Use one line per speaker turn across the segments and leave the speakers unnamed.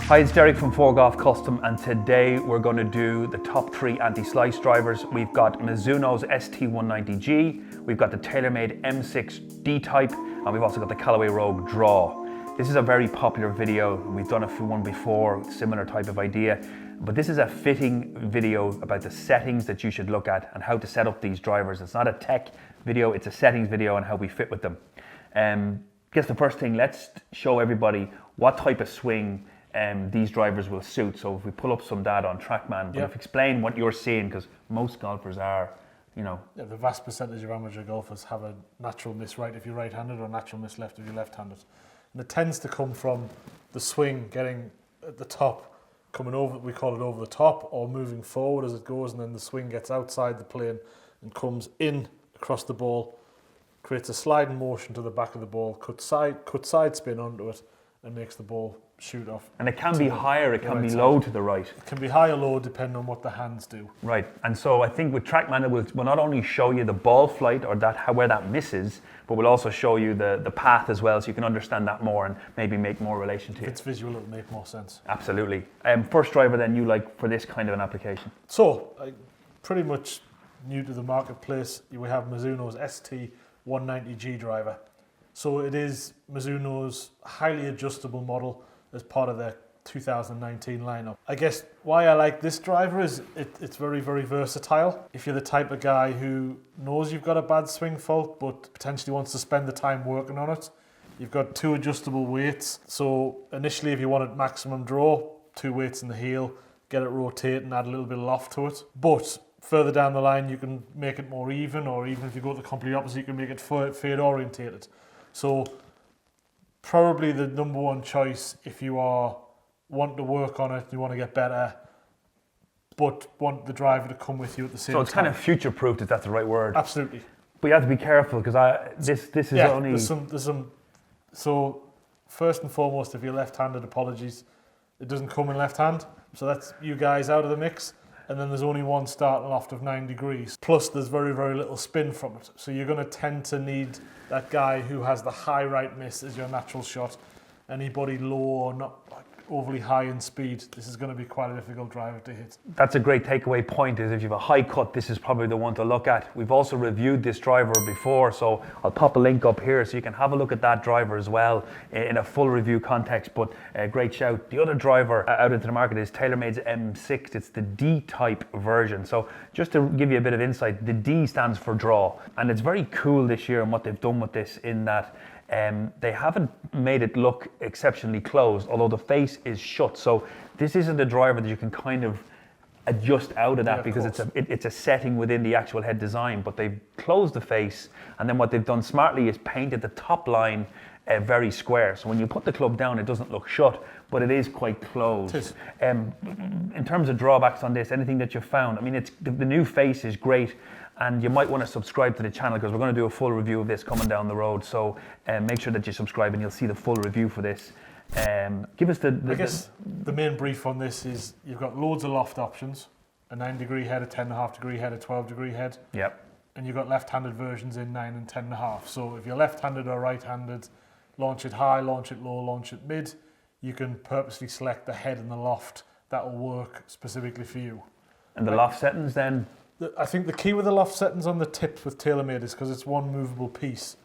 Hi, it's Derek from ForeGolf Custom, and today we're going to do the top 3 anti-slice drivers. We've got Mizuno's ST190G, we've got the TaylorMade M6 D-Type, and we've also got the Callaway Rogue Draw. This is a very popular video. We've done one before, similar type of idea, but this is a fitting video about the settings that you should look at and how to set up these drivers. It's not a tech video, it's a settings video and how we fit with them. I guess the first thing, let's show everybody what type of swing these drivers will suit. So if we pull up some data on TrackMan, but explain what you're seeing, because most golfers are, you know. Yeah,
the vast percentage of amateur golfers have a natural miss right if you're right-handed or a natural miss left if you're left-handed. And it tends to come from the swing getting at the top, coming over, we call it over the top, or moving forward as it goes, and then the swing gets outside the plane and comes in across the ball, creates a sliding motion to the back of the ball, cut side spin onto it, and makes the ball shoot off.
And it can be higher, it can be low to the right.
It can be high or low depending on what the hands do.
Right, and so I think with TrackMan it will not only show you the ball flight or where that misses, but we'll also show you the path as well, so you can understand that more and maybe make more relation to it.
If it's visual, it'll make more sense.
Absolutely. First driver then you like for this kind of an application?
So, pretty much new to the marketplace, we have Mizuno's ST190 G Driver. So it is Mizuno's highly adjustable model as part of their 2019 lineup. I guess why I like this driver is it's very, very versatile. If you're the type of guy who knows you've got a bad swing fault but potentially wants to spend the time working on it, you've got 2 adjustable weights. So initially if you wanted maximum draw, 2 weights in the heel, get it rotating, add a little bit of loft to it. But further down the line you can make it more even, or even if you go the complete opposite, you can make it fade orientated. So probably the number one choice if you want to work on it, you want to get better, but want the driver to come with you at the same time.
So it's kind of future-proofed, if that's the right word.
Absolutely.
But you have to be careful, because this is only...
there's some. So first and foremost, if you're left-handed, apologies, it doesn't come in left hand. So that's you guys out of the mix. And then there's only one starting loft of 9 degrees. Plus there's very, very little spin from it. So you're going to tend to need that guy who has the high right miss as your natural shot. Anybody low or not overly high in speed, this is going to be quite a difficult driver to hit.
That's a great takeaway point, is if you have a high cut, this is probably the one to look at. We've also reviewed this driver before, so I'll pop a link up here so you can have a look at that driver as well in a full review context, but great shout. The other driver out into the market is TaylorMade's M6. It's the D-Type version. So just to give you a bit of insight, the D stands for draw, and it's very cool this year and what they've done with this in that they haven't made it look exceptionally closed, although the face is shut. So this isn't a driver that you can kind of adjust out of that, because it's a setting within the actual head design, but they've closed the face, and then what they've done smartly is painted the top line very square. So when you put the club down, it doesn't look shut, but it is quite closed. In terms of drawbacks on this, anything that you've found? I mean, the new face is great, and you might want to subscribe to the channel, because we're going to do a full review of this coming down the road. So make sure that you subscribe and you'll see the full review for this. Give us I
guess the main brief on this is you've got loads of loft options, a 9 degree head, a 10.5 degree head, a 12 degree head.
Yep.
And you've got left-handed versions in 9 and 10.5. So if you're left-handed or right-handed, launch it high, launch it low, launch it mid. You can purposely select the head and the loft that will work specifically for you.
And the loft settings then?
I think the key with the loft settings on the tips with TaylorMade is because it's one movable piece.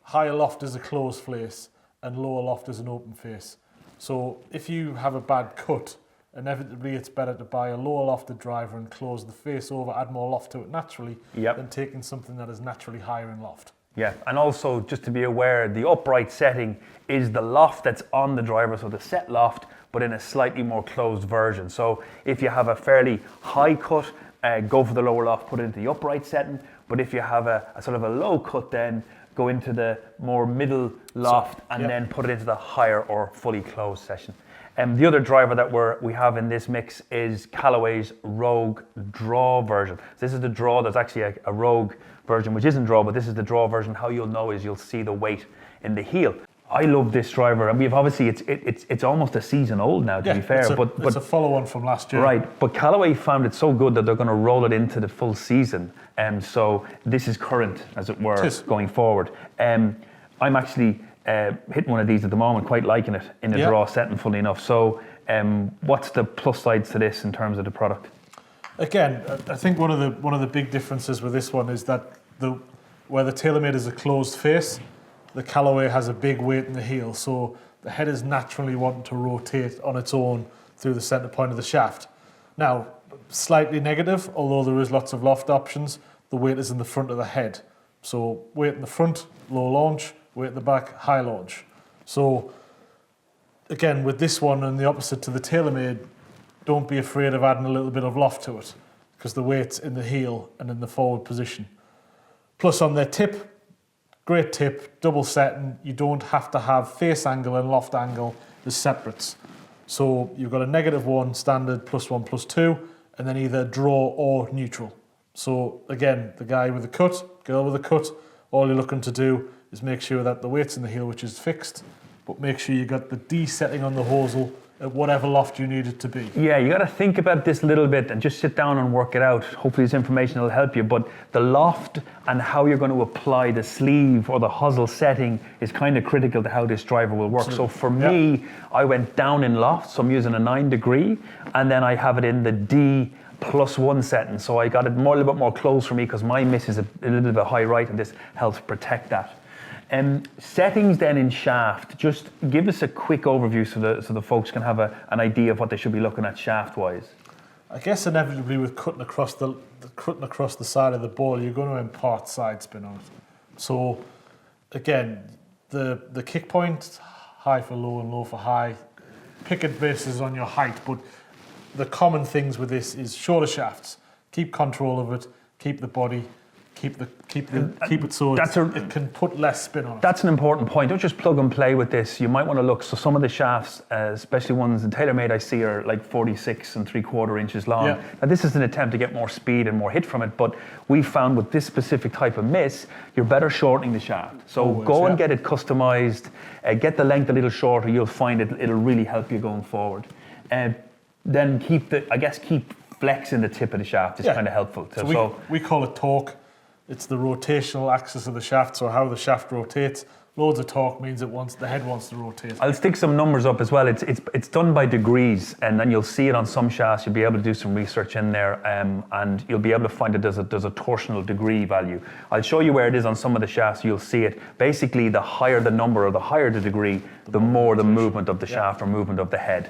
Higher loft is a closed face and lower loft is an open face. So if you have a bad cut, inevitably it's better to buy a lower lofted driver and close the face over, add more loft to it naturally, than taking something that is naturally higher in loft.
Yeah, and also just to be aware, the upright setting is the loft that's on the driver, so the set loft, but in a slightly more closed version. So if you have a fairly high cut, go for the lower loft, put it into the upright setting. But if you have a sort of a low cut, then go into the more middle loft and then put it into the higher or fully closed session. The other driver that we have in this mix is Callaway's Rogue Draw version. This is the draw. There's actually a Rogue version which isn't draw, but this is the draw version. How you'll know is you'll see the weight in the heel. I love this driver, and we've obviously it's almost a season old now, to be fair. But
it's a follow-on from last year.
Right, but Callaway found it so good that they're going to roll it into the full season, and so this is current, as it were, going forward. I'm actually hitting one of these at the moment, quite liking it in a draw setting, funny enough. So What's the plus sides to this in terms of the product?
Again, I think one of the big differences with this one is that where the TaylorMade is a closed face, the Callaway has a big weight in the heel, so the head is naturally wanting to rotate on its own through the center point of the shaft. Now, slightly negative, although there is lots of loft options, the weight is in the front of the head. So weight in the front, low launch, weight in the back, high launch. So again, with this one and the opposite to the TaylorMade, don't be afraid of adding a little bit of loft to it because the weight's in the heel and in the forward position. Plus on their tip, great tip, double setting, you don't have to have face angle and loft angle as separates. So you've got a -1 standard, +1, +2, and then either draw or neutral. So again, the guy with the cut, girl with the cut, all you're looking to do is make sure that the weight's in the heel, which is fixed, but make sure you got the D setting on the hosel at whatever loft you need it to be.
Yeah, you got to think about this a little bit and just sit down and work it out. Hopefully this information will help you, but the loft and how you're going to apply the sleeve or the hosel setting is kind of critical to how this driver will work. So for me, I went down in loft, so I'm using a 9 degree, and then I have it in the D +1 setting. So I got it a little bit more close for me because my miss is a little bit high right, and this helps protect that. Settings then in shaft, just give us a quick overview so the folks can have an idea of what they should be looking at shaft-wise.
I guess inevitably with cutting across the side of the ball, you're going to impart side spin on it. So again, the kick point, high for low and low for high, pick it bases on your height, but the common things with this is shorter shafts, keep control of it, keep the body, keep it so it can put less spin on it.
That's an important point. Don't just plug and play with this. You might want to look. So some of the shafts, especially ones in TaylorMade, I see are like 46 3/4 inches long.
Yeah.
Now this is an attempt to get more speed and more hit from it, but we found with this specific type of miss, you're better shortening the shaft. So go and get it customized. Get the length a little shorter. You'll find it'll really help you going forward. Then keep flexing the tip of the shaft is kind of helpful too.
So we call it torque. It's the rotational axis of the shaft, so how the shaft rotates. Loads of torque means the head wants to rotate.
I'll stick some numbers up as well. It's done by degrees, and then you'll see it on some shafts. You'll be able to do some research in there, and you'll be able to find that there's a torsional degree value. I'll show you where it is on some of the shafts. You'll see it. Basically, the higher the number or the higher the degree, the more the movement of the shaft or movement of the head.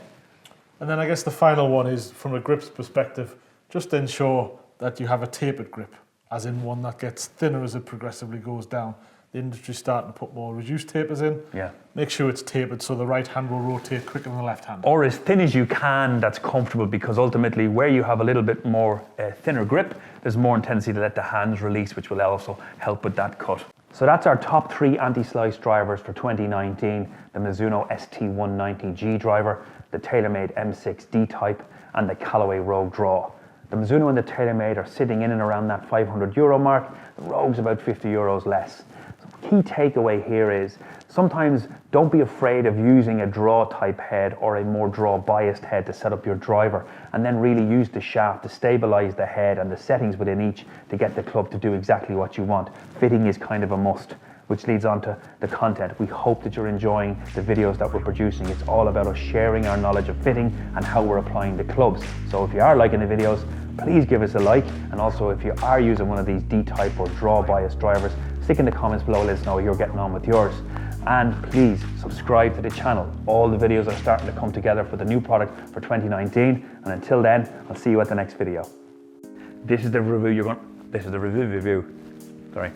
And then I guess the final one is, from a grips perspective, just ensure that you have a tapered grip, as in one that gets thinner as it progressively goes down. The industry's starting to put more reduced tapers in.
Yeah.
Make sure it's tapered so the right hand will rotate quicker than the left hand.
Or as thin as you can, that's comfortable, because ultimately where you have a little bit more thinner grip, there's more tendency to let the hands release, which will also help with that cut. So that's our top 3 anti-slice drivers for 2019, the Mizuno ST190 G Driver, the TaylorMade M6 D-Type, and the Callaway Rogue Draw. The Mizuno and the TaylorMade are sitting in and around that €500 mark. The Rogue's about €50 less. So key takeaway here is, sometimes don't be afraid of using a draw type head or a more draw biased head to set up your driver, and then really use the shaft to stabilize the head and the settings within each to get the club to do exactly what you want. Fitting is kind of a must, which leads on to the content. We hope that you're enjoying the videos that we're producing. It's all about us sharing our knowledge of fitting and how we're applying the clubs. So if you are liking the videos, please give us a like. And also, if you are using one of these D-type or draw bias drivers, stick in the comments below, let us know how you're getting on with yours. And please subscribe to the channel. All the videos are starting to come together for the new product for 2019. And until then, I'll see you at the next video. This is the review Sorry.